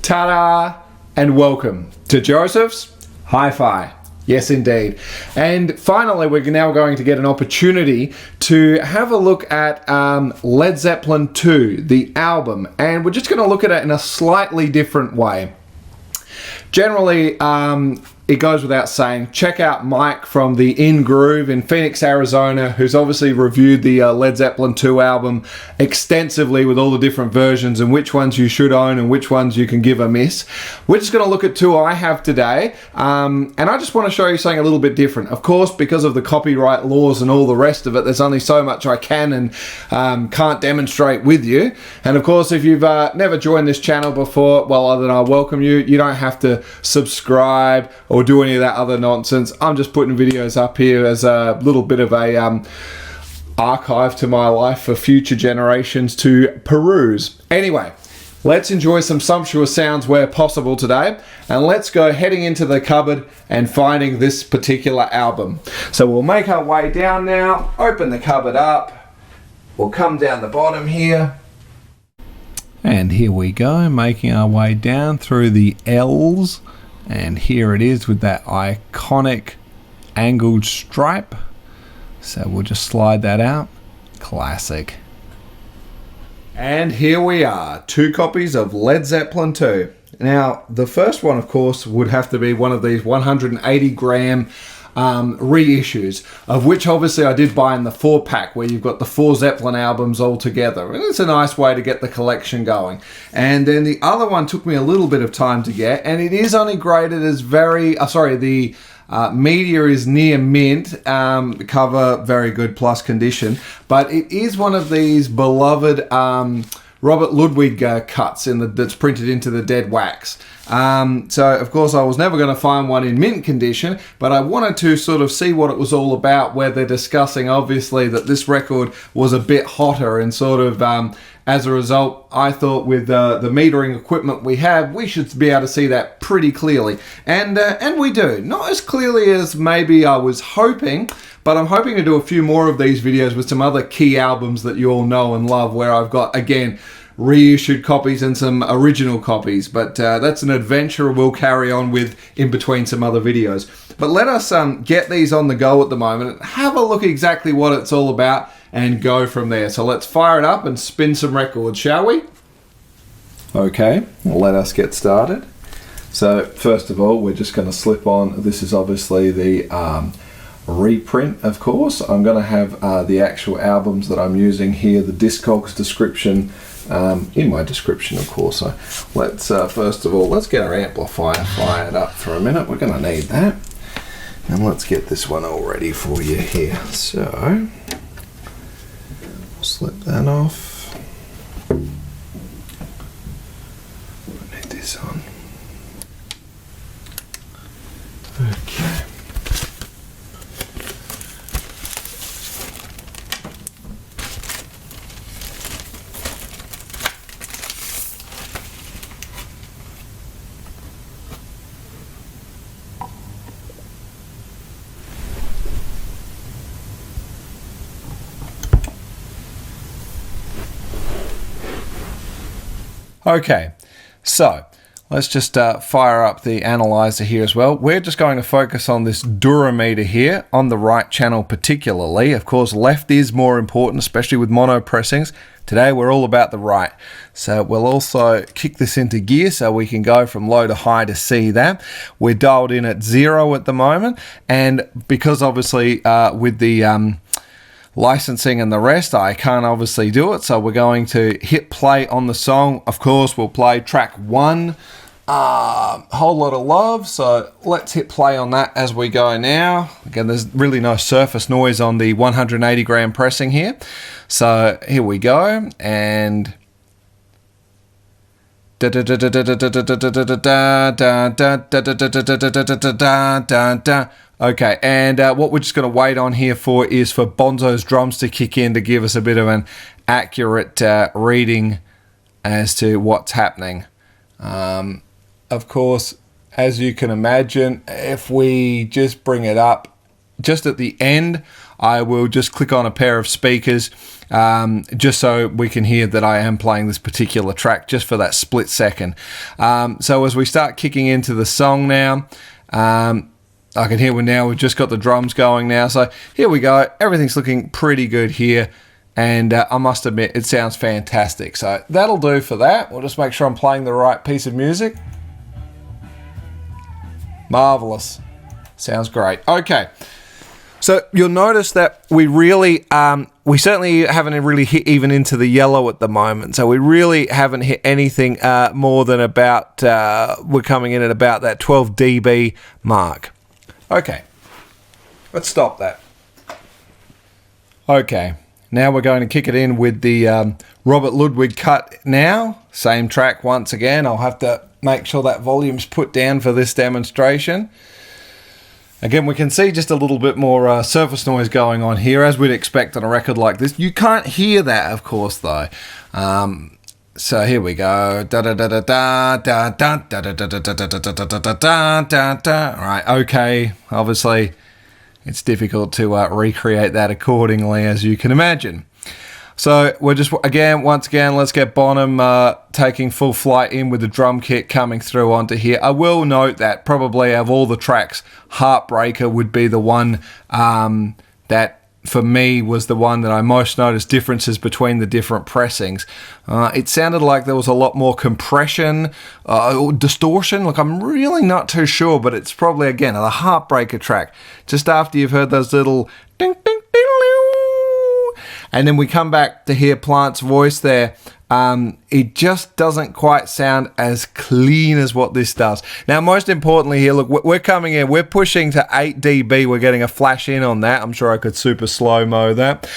Ta-da! And welcome to Joseph's Hi-Fi. Yes, indeed. And finally, we're now going to get an opportunity to have a look at Led Zeppelin 2, the album. And we're just going to look at it in a slightly different way. Generally, it goes without saying, check out Mike from the In Groove in Phoenix, Arizona, who's obviously reviewed the Led Zeppelin 2 album extensively with all the different versions and which ones you should own and which ones you can give a miss. We're just going to look at two I have today, and I just want to show you something a little bit different. Of course, because of the copyright laws and all the rest of it, there's only so much I can and can't demonstrate with you. And of course, if you've never joined this channel before, well, then I welcome you. You don't have to subscribe or do any of that other nonsense. I'm just putting videos up here as a little bit of a archive to my life for future generations to peruse. Anyway, let's enjoy some sumptuous sounds where possible today, and let's go heading into the cupboard and finding this particular album. So we'll make our way down now, open the cupboard up, we'll come down the bottom here, and here we go, making our way down through the L's. And here it is with that iconic angled stripe. So we'll just slide that out. Classic. And here we are, two copies of Led Zeppelin 2. Now, the first one, of course, would have to be one of these 180 gram reissues, of which obviously I did buy in the 4-pack where you've got the 4 Zeppelin albums all together, and it's a nice way to get the collection going. And then the other one took me a little bit of time to get, and it is only graded as the media is near mint, the cover very good plus condition, but it is one of these beloved Robert Ludwig cuts that's printed into the dead wax. So of course I was never going to find one in mint condition, but I wanted to sort of see what it was all about, where they're discussing obviously that this record was a bit hotter, and sort of as a result I thought with the metering equipment we have, we should be able to see that pretty clearly, and we do. Not as clearly as maybe I was hoping, but I'm hoping to do a few more of these videos with some other key albums that you all know and love, where I've got, again, reissued copies and some original copies. But that's an adventure we'll carry on with in between some other videos. But let us get these on the go at the moment and have a look exactly what it's all about and go from there. So let's fire it up and spin some records, shall we? Okay, let us get started. So first of all, we're just going to slip on, this is obviously the reprint, of course. I'm going to have the actual albums that I'm using here, the Discogs description in my description, of course. So let's first of all, let's get our amplifier fired up for a minute. We're going to need that, and let's get this one all ready for you here. So slip that off, need this on. Okay. Okay, so let's just fire up the analyzer here as well. We're just going to focus on this Dorrough here on the right channel particularly. Of course, left is more important, especially with mono pressings. Today we're all about the right. So we'll also kick this into gear so we can go from low to high to see that. We're dialed in at 0 at the moment, and because obviously with the licensing and the rest, I can't obviously do it, so we're going to hit play on the song. Of course, we'll play track 1, Whole Lot of Love, so let's hit play on that as we go now. Again, there's really no surface noise on the 180 gram pressing here, so here we go, and okay, and what we're just going to wait on here for is for Bonzo's drums to kick in to give us a bit of an accurate reading as to what's happening. Of course, as you can imagine, if we just bring it up just at the end, I will just click on a pair of speakers just so we can hear that I am playing this particular track just for that split second. So as we start kicking into the song now, I can hear we've just got the drums going now. So here we go. Everything's looking pretty good here. And I must admit, it sounds fantastic. So that'll do for that. We'll just make sure I'm playing the right piece of music. Marvelous. Sounds great. Okay. So you'll notice that we really, we certainly haven't really hit even into the yellow at the moment. So we really haven't hit anything more than about, we're coming in at about that 12 dB mark. Okay. Let's stop that. Okay. Now we're going to kick it in with the Robert Ludwig cut now. Same track once again. I'll have to make sure that volume's put down for this demonstration. Again, we can see just a little bit more surface noise going on here, as we'd expect on a record like this. You can't hear that, of course, though. So here we go. Da da da da da da da da da da da da da da da. All right, okay. Obviously, it's difficult to recreate that accordingly, as you can imagine. So we're just, once again, let's get Bonham taking full flight in with the drum kit coming through onto here. I will note that probably of all the tracks, Heartbreaker would be the one that, for me, was the one that I most noticed differences between the different pressings. It sounded like there was a lot more compression, or distortion. Look, I'm really not too sure, but it's probably, again, the Heartbreaker track. Just after you've heard those little ding, ding, ding, ding, and then we come back to hear Plant's voice there. It just doesn't quite sound as clean as what this does. Now, most importantly here, look, we're coming in, we're pushing to 8 dB. We're getting a flash in on that. I'm sure I could super slow-mo that.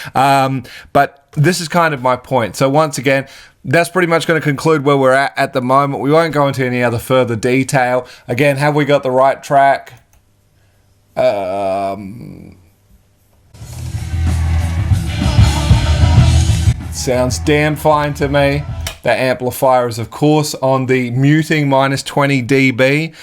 But this is kind of my point. So once again, that's pretty much going to conclude where we're at the moment. We won't go into any other further detail. Again, have we got the right track? Sounds damn fine to me. That amplifier is, of course, on the muting minus 20 dB.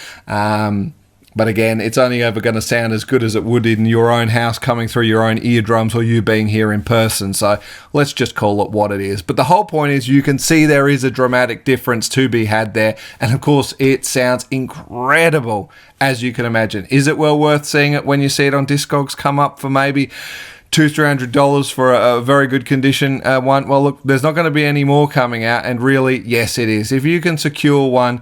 But again, it's only ever going to sound as good as it would in your own house coming through your own eardrums or you being here in person. So let's just call it what it is. But the whole point is you can see there is a dramatic difference to be had there. And of course, it sounds incredible, as you can imagine. Is it well worth seeing it when you see it on Discogs come up for maybe $200-300 for a very good condition one? Well, look, there's not going to be any more coming out, and really, yes, it is. If you can secure one,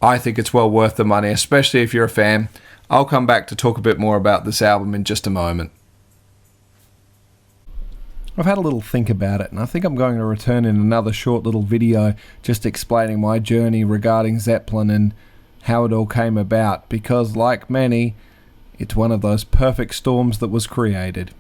I think it's well worth the money, especially if you're a fan. I'll come back to talk a bit more about this album in just a moment. I've had a little think about it, and I think I'm going to return in another short little video just explaining my journey regarding Zeppelin and how it all came about, because like many, it's one of those perfect storms that was created.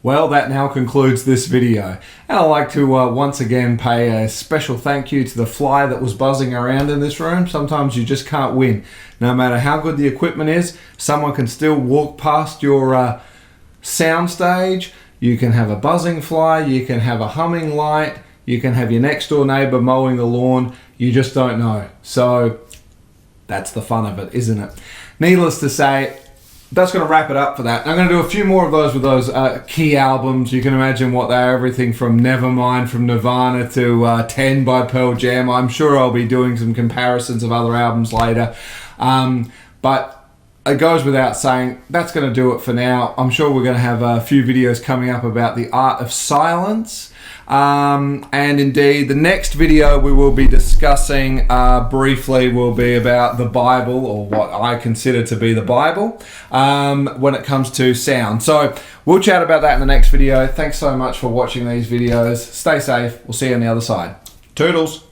Well, that now concludes this video, and I'd like to once again pay a special thank you to the fly that was buzzing around in this room. Sometimes you just can't win. No matter how good the equipment is, someone can still walk past your soundstage. You can have a buzzing fly, you can have a humming light, you can have your next door neighbor mowing the lawn. You just don't know. So that's the fun of it, isn't it? Needless to say, that's going to wrap it up for that. I'm going to do a few more of those with those key albums. You can imagine what they are, everything from Nevermind from Nirvana to 10 by Pearl Jam. I'm sure I'll be doing some comparisons of other albums later. But it goes without saying, that's going to do it for now. I'm sure we're going to have a few videos coming up about the art of silence. And indeed, the next video we will be discussing briefly will be about the Bible, or what I consider to be the Bible, when it comes to sound. So we'll chat about that in the next video. Thanks so much for watching these videos. Stay safe. We'll see you on the other side. Toodles.